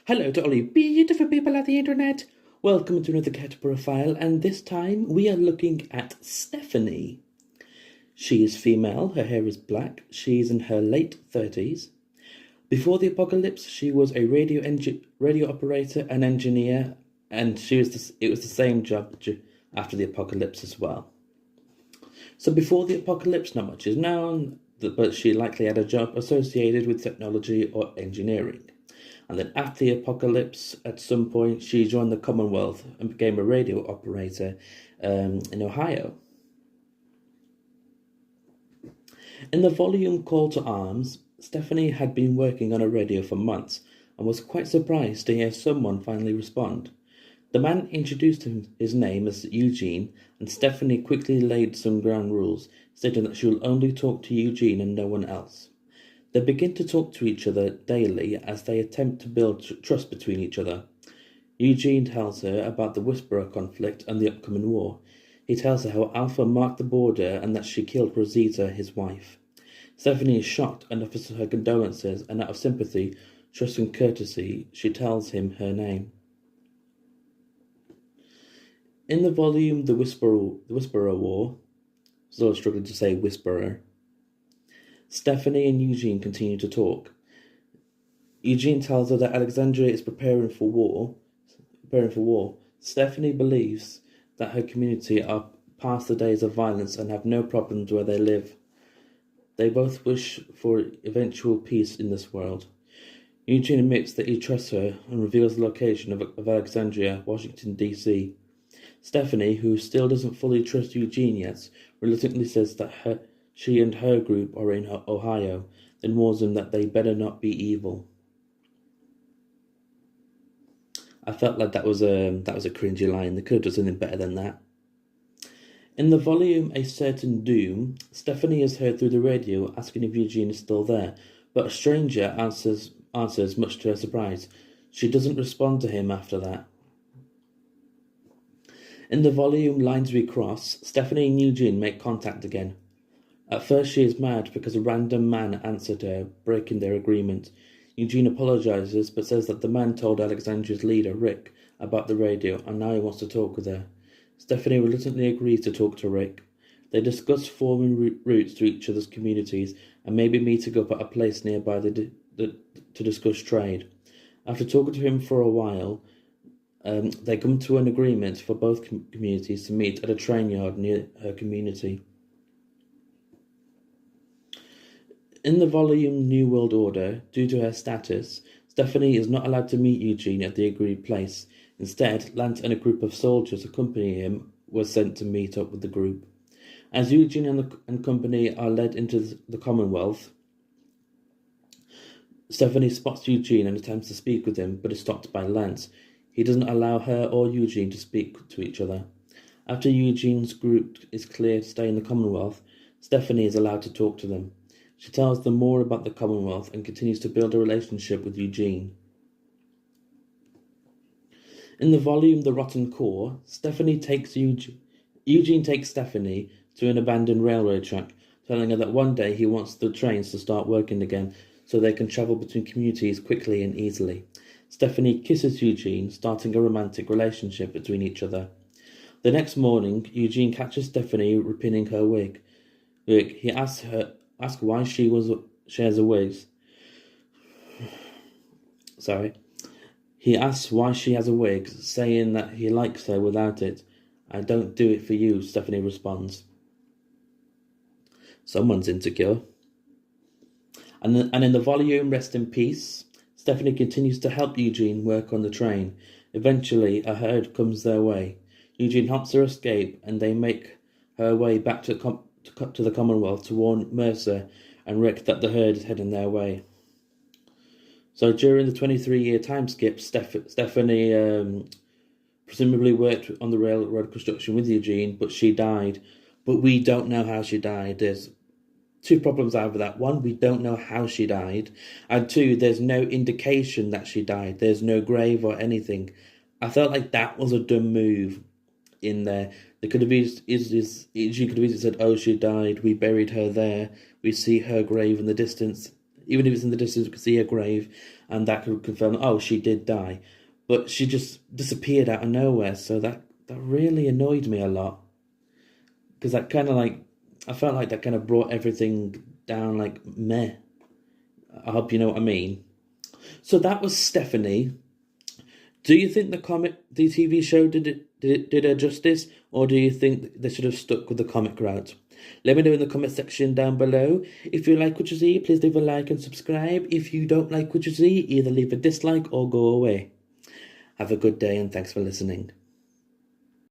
Hello to all you beautiful people at the internet. Welcome to another cat profile, and this time we are looking at Stephanie. She is female, her hair is black, she is in her late 30s. Before the apocalypse, she was a radio operator and engineer, and it was the same job after the apocalypse as well. So before the apocalypse, not much is known, but she likely had a job associated with technology or engineering. And then after the apocalypse, at some point, she joined the Commonwealth and became a radio operator in Ohio. In the volume Call to Arms, Stephanie had been working on a radio for months and was quite surprised to hear someone finally respond. The man introduced his name as Eugene, and Stephanie quickly laid some ground rules, stating that she will only talk to Eugene and no one else. They begin to talk to each other daily as they attempt to build trust between each other. Eugene tells her about the Whisperer conflict and the upcoming war. He tells her how Alpha marked the border and that she killed Rosita, his wife. Stephanie is shocked and offers her condolences, and out of sympathy, trust and courtesy, she tells him her name. In the volume The Whisperer War, still struggling to say Whisperer, Stephanie and Eugene continue to talk. Eugene tells her that Alexandria is preparing for war. Stephanie believes that her community are past the days of violence and have no problems where they live. They both wish for eventual peace in this world. Eugene admits that he trusts her and reveals the location of Alexandria, Washington, D.C. Stephanie, who still doesn't fully trust Eugene yet, reluctantly says that she and her group are in Ohio, then warns them that they better not be evil. I felt like that was a cringy line. They could have done something better than that. In the volume A Certain Doom, Stephanie is heard through the radio asking if Eugene is still there, but a stranger answers much to her surprise. She doesn't respond to him after that. In the volume Lines We Cross, Stephanie and Eugene make contact again. At first she is mad because a random man answered her, breaking their agreement. Eugene apologizes but says that the man told Alexandria's leader, Rick, about the radio and now he wants to talk with her. Stephanie reluctantly agrees to talk to Rick. They discuss forming routes to each other's communities and maybe meeting up at a place nearby to discuss trade. After talking to him for a while, they come to an agreement for both communities to meet at a train yard near her community. In the volume New World Order, due to her status, Stephanie is not allowed to meet Eugene at the agreed place. Instead, Lance and a group of soldiers accompanying him were sent to meet up with the group. As Eugene and company are led into the Commonwealth, Stephanie spots Eugene and attempts to speak with him, but is stopped by Lance. He doesn't allow her or Eugene to speak to each other. After Eugene's group is cleared to stay in the Commonwealth, Stephanie is allowed to talk to them. She tells them more about the Commonwealth and continues to build a relationship with Eugene. In the volume The Rotten Core, Eugene takes Stephanie to an abandoned railway track, telling her that one day he wants the trains to start working again so they can travel between communities quickly and easily. Stephanie kisses Eugene, starting a romantic relationship between each other. The next morning, Eugene catches Stephanie repinning her wig. He asks why she shares a wig. He asks why she has a wig, saying that he likes her without it. I don't do it for you, Stephanie responds. Someone's insecure. And in the volume Rest in Peace, Stephanie continues to help Eugene work on the train. Eventually, a herd comes their way. Eugene helps her escape, and they make her way back to the Commonwealth to warn Mercer and Rick that the herd is heading their way. So during the 23-year time skip, Stephanie presumably worked on the railroad construction with Eugene, but she died. But we don't know how she died. There's two problems out of that. One, we don't know how she died. And two, there's no indication that she died. There's no grave or anything. I felt like that was a dumb move in there. They could have she could have easily said, oh, she died, we buried her there, we see her grave in the distance. Even if it's in the distance, we can see her grave. and that could confirm, oh, she did die. But she just disappeared out of nowhere, so that really annoyed me a lot. Because that kind of like, I felt like that kind of brought everything down like meh. I hope you know what I mean. So that was Stephanie. Do you think the TV show did her justice, or do you think they should have stuck with the comic route? Let me know in the comment section down below. If you like what you see, please leave a like and subscribe. If you don't like what you see, either leave a dislike or go away. Have a good day and thanks for listening.